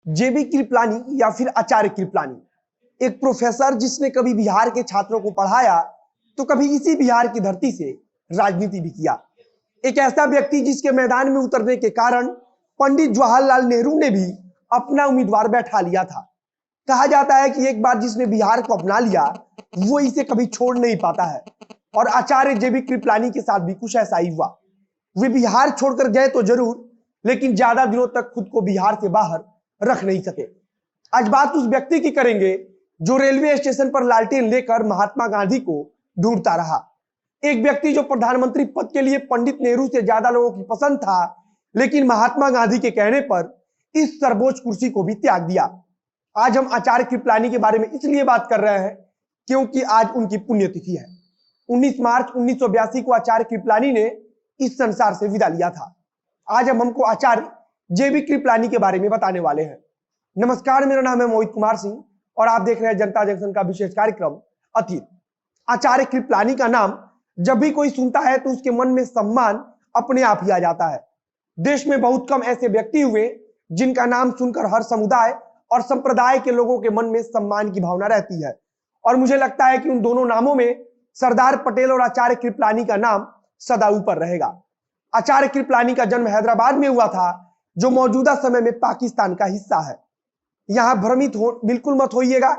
जेबी कृपलानी या फिर आचार्य कृपलानी, एक प्रोफेसर जिसने कभी बिहार के छात्रों को पढ़ाया तो कभी इसी बिहार की धरती से राजनीति भी किया। एक ऐसा व्यक्ति जिसके मैदान में उतरने के कारण पंडित जवाहरलाल नेहरू ने भी अपना उम्मीदवार बैठा लिया था। कहा जाता है कि एक बार जिसने बिहार को अपना लिया वो इसे कभी छोड़ नहीं पाता है, और आचार्य जेबी कृपलानी के साथ भी कुछ ऐसा ही हुआ। वे बिहार छोड़कर गए तो जरूर, लेकिन ज्यादा दिनों तक खुद को बिहार से बाहर रख नहीं सके। आज बात उस व्यक्ति की करेंगे जो रेलवे स्टेशन पर लालटेन लेकर महात्मा गांधी को ढूंढता रहा। एक व्यक्ति जो प्रधानमंत्री पद के लिए पंडित नेहरू से ज्यादा लोगों की पसंद था, लेकिन महात्मा गांधी के कहने पर इस सर्वोच्च कुर्सी को भी त्याग दिया। आज हम आचार्य कृपलानी के बारे में इसलिए बात कर रहे हैं क्योंकि आज उनकी पुण्यतिथि है। 19 मार्च 1982 को आचार्य कृपलानी ने इस संसार से विदा लिया था। आज हम हमको आचार्य जेबी कृपलानी के बारे में बताने वाले हैं। नमस्कार, मेरा नाम है मोहित कुमार सिंह और आप देख रहे हैं जनता जंक्शन का विशेष कार्यक्रम अतीत। आचार्य कृपलानी का नाम जब भी कोई सुनता है तो उसके मन में सम्मान अपने आप ही आ जाता है। देश में बहुत कम ऐसे व्यक्ति हुए जिनका नाम सुनकर हर समुदाय और संप्रदाय के लोगों के मन में सम्मान की भावना रहती है, और मुझे लगता है कि उन दोनों नामों में सरदार पटेल और आचार्य कृपलानी का नाम सदा ऊपर रहेगा। आचार्य कृपलानी का जन्म हैदराबाद में हुआ था, जो मौजूदा समय में पाकिस्तान का हिस्सा है। यहां भ्रमित बिल्कुल मत होइएगा,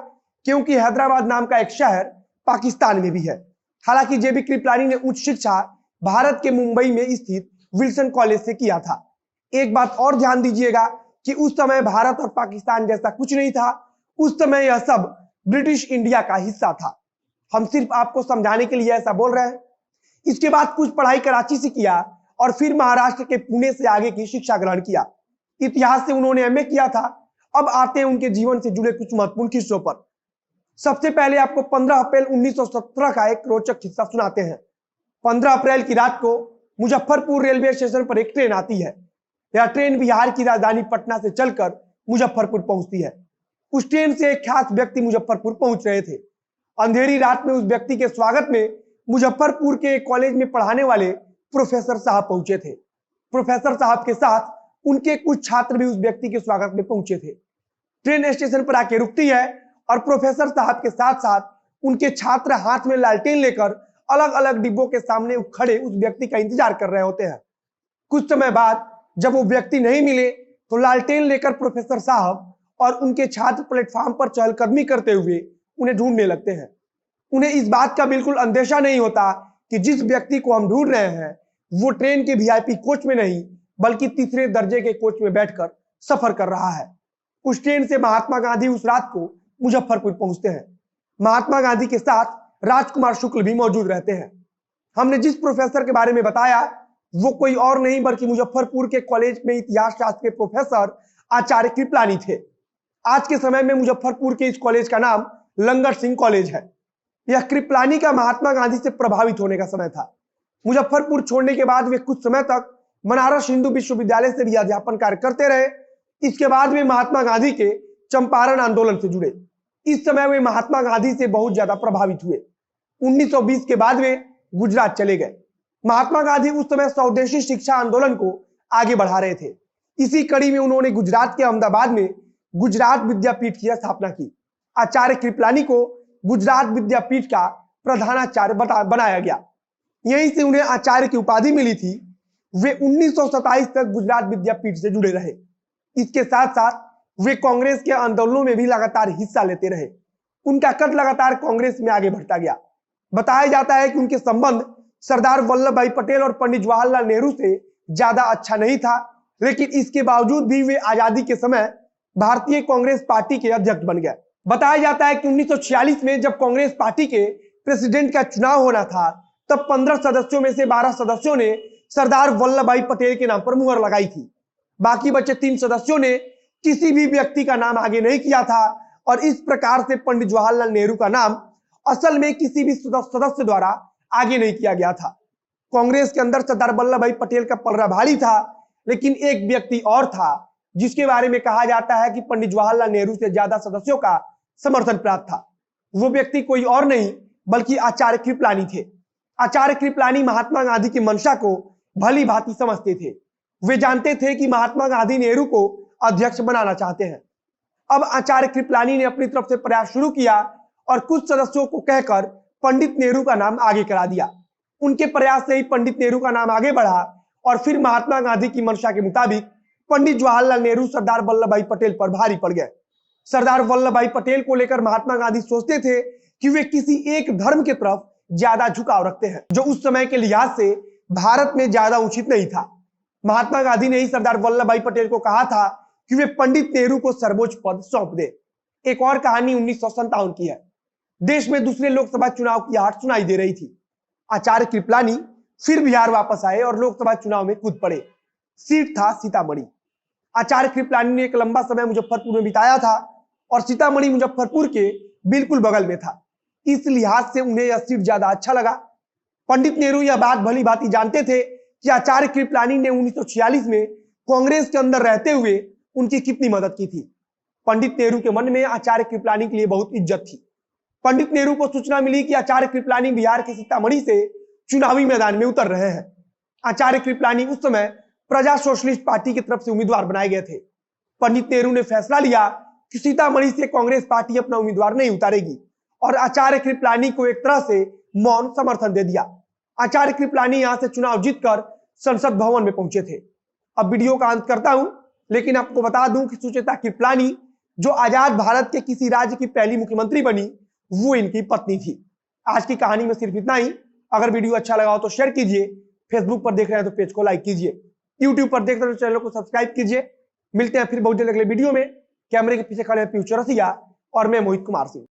क्योंकि हैदराबाद नाम का एक शहर पाकिस्तान में भी है। हालांकि जेबी कृपलानी ने उच्च शिक्षा भारत के मुंबई में स्थित विल्सन कॉलेज से किया था। एक बात और ध्यान दीजिएगा कि उस समय भारत और पाकिस्तान जैसा कुछ नहीं था। उस समय यह सब ब्रिटिश इंडिया का हिस्सा था। हम सिर्फ आपको समझाने के लिए ऐसा बोल रहे हैं। इसके बाद कुछ पढ़ाई कराची से किया और फिर महाराष्ट्र के पुणे से आगे की शिक्षा ग्रहण किया। इतिहास से उन्होंने एमए किया था। अब आते हैं उनके जीवन से जुड़े कुछ महत्वपूर्ण किस्सों पर। सबसे पहले आपको 15 अप्रैल 1917 का एक रोचक किस्सा सुनाते हैं। 15 अप्रैल की रात को मुजफ्फरपुर रेलवे स्टेशन पर एक ट्रेन आती है। यह ट्रेन बिहार की राजधानी पटना से चलकर मुजफ्फरपुर पहुंचती है। उस ट्रेन से एक खास व्यक्ति मुजफ्फरपुर पहुंच रहे थे। अंधेरी रात में उस व्यक्ति के स्वागत में मुजफ्फरपुर के एक कॉलेज में पढ़ाने वाले प्रोफेसर साहब पहुंचे थे। प्रोफेसर साहब के साथ उनके कुछ छात्र भी उस व्यक्ति के स्वागत में पहुंचे थे। ट्रेन स्टेशन पर आके रुकती है और प्रोफेसर साहब के साथ साथ उनके छात्र हाथ में लालटेन लेकर अलग अलग डिब्बों के सामने खड़े उस व्यक्ति का इंतजार कर रहे होते हैं। कुछ समय बाद जब वो व्यक्ति नहीं मिले तो लालटेन लेकर प्रोफेसर साहब और उनके छात्र प्लेटफॉर्म पर चहलकदमी करते हुए उन्हें ढूंढने लगते हैं। उन्हें इस बात का बिल्कुल अंदेशा नहीं होता कि जिस व्यक्ति को हम ढूंढ रहे हैं वो ट्रेन के वीआईपी कोच में नहीं बल्कि तीसरे दर्जे के कोच में बैठकर सफर कर रहा है। उस ट्रेन से महात्मा गांधी उस रात को मुजफ्फरपुर पहुंचते हैं। महात्मा गांधी के साथ राजकुमार शुक्ल भी मौजूद रहते हैं। हमने जिस प्रोफेसर के बारे में बताया वो कोई और नहीं बल्कि मुजफ्फरपुर के कॉलेज में इतिहास शास्त्र के प्रोफेसर आचार्य कृपलानी थे। आज के समय में मुजफ्फरपुर के इस कॉलेज का नाम लंगर सिंह कॉलेज है। यह कृपलानी का महात्मा गांधी से प्रभावित होने का समय था। मुजफ्फरपुर छोड़ने के बाद वे कुछ समय तक बनारस हिंदू विश्वविद्यालय से भी अध्यापन कार्य करते रहे। इसके बाद वे महात्मा गांधी के चंपारण आंदोलन से जुड़े। इस समय वे महात्मा गांधी से बहुत ज्यादा प्रभावित हुए। 1920 के बाद वे गुजरात चले गए। महात्मा गांधी उस समय स्वदेशी शिक्षा आंदोलन को आगे बढ़ा रहे थे। इसी कड़ी में उन्होंने गुजरात के अहमदाबाद में गुजरात विद्यापीठ की स्थापना की। आचार्य कृपलानी को गुजरात विद्यापीठ का प्रधानाचार्य बनाया गया। यहीं से उन्हें आचार्य की उपाधि मिली थी। वे 1927 तक गुजरात विद्यापीठ से जुड़े रहे। इसके साथ साथ वे कांग्रेस के आंदोलनों में भी लगातार हिस्सा लेते रहे। उनका कद लगातार कांग्रेस में आगे बढ़ता गया। बताया जाता है कि उनके संबंध सरदार वल्लभ भाई पटेल और पंडित जवाहरलाल नेहरू से ज्यादा अच्छा नहीं था, लेकिन इसके बावजूद भी वे आजादी के समय भारतीय कांग्रेस पार्टी के अध्यक्ष बन गए। बताया जाता है कि 1946 में जब कांग्रेस पार्टी के प्रेसिडेंट का चुनाव होना था तब 15 सदस्यों में से 12 सदस्यों ने सरदार वल्लभ भाई पटेल के नाम पर मुहर लगाई थी। बाकी बचे 3 सदस्यों ने किसी भी व्यक्ति का नाम आगे नहीं किया था, और इस प्रकार से पंडित जवाहरलाल नेहरू का नाम असल में किसी भी सदस्य द्वारा आगे नहीं किया गया था। कांग्रेस के अंदर सरदार वल्लभ भाई पटेल का पलड़ा भारी था, लेकिन एक व्यक्ति और था जिसके बारे में कहा जाता है कि पंडित जवाहरलाल नेहरू से ज्यादा सदस्यों का समर्थन प्राप्त था। वो व्यक्ति कोई और नहीं बल्कि आचार्य कृपलानी थे। आचार्य कृपलानी महात्मा गांधी की मंशा को भली भांति समझते थे। वे जानते थे कि महात्मा गांधी नेहरू को अध्यक्ष बनाना चाहते हैं। अब आचार्य कृपलानी ने अपनी तरफ से प्रयास शुरू किया और कुछ सदस्यों को कहकर पंडित नेहरू का नाम आगे करा दिया। उनके प्रयास से ही पंडित नेहरू का नाम आगे बढ़ा और फिर महात्मा गांधी की मंशा के मुताबिक पंडित जवाहरलाल नेहरू सरदार वल्लभ भाई पटेल पर भारी पड़ गए। सरदार वल्लभ भाई पटेल को लेकर महात्मा गांधी सोचते थे कि वे किसी एक धर्म के तरफ ज्यादा झुकाव रखते हैं, जो उस समय के लिहाज से भारत में ज्यादा उचित नहीं था। महात्मा गांधी ने ही सरदार वल्लभ भाई पटेल को कहा था कि वे पंडित नेहरू को सर्वोच्च पद सौंप दे। एक और कहानी 1957 की है। देश में दूसरे लोकसभा चुनाव की आहट सुनाई दे रही थी। आचार्य कृपलानी फिर बिहार वापस आए और लोकसभा चुनाव में कूद पड़े। सीट था सीतामढ़ी। आचार्य कृपलानी ने एक लंबा समय मुजफ्फरपुर में बिताया था और सीतामढ़ी मुजफ्फरपुर के बिल्कुल बगल में था। इस लिहाज से उन्हें यह सीट ज्यादा अच्छा लगा। पंडित नेहरू यह बात भली भांति जानते थे कि आचार्य कृपलानी ने 1946 में कांग्रेस के अंदर रहते हुए उनकी कितनी मदद की थी। पंडित नेहरू के मन में आचार्य कृपलानी के लिए बहुत इज्जत थी। पंडित नेहरू को सूचना मिली कि आचार्य कृपलानी बिहार के सीतामढ़ी से चुनावी मैदान में उतर रहे हैं। आचार्य कृपलानी उस समय प्रजा सोशलिस्ट पार्टी की तरफ से उम्मीदवार बनाए गए थे। पंडित नेहरू ने फैसला लिया कि सीतामढ़ी से कांग्रेस पार्टी अपना उम्मीदवार नहीं उतारेगी और आचार्य कृपलानी को एक तरह से मौन समर्थन दे दिया। आचार्य कृपलानी यहां से चुनाव जीतकर संसद भवन में पहुंचे थे। अब वीडियो का अंत करता हूं, लेकिन आपको बता दूं कि सुचेता कृपलानी जो आजाद भारत के किसी राज्य की पहली मुख्यमंत्री बनी, वो इनकी पत्नी थी। आज की कहानी में सिर्फ इतना ही। अगर वीडियो अच्छा लगा हो तो शेयर कीजिए, फेसबुक पर देख रहे हैं तो पेज को लाइक कीजिए, यूट्यूब पर देख रहे हैं तो चैनल को सब्सक्राइब कीजिए। मिलते हैं फिर बहुत जल्द अगले वीडियो में। कैमरे के पीछे खड़े हैं पीयूष चौरसिया और मैं मोहित कुमार सिंह।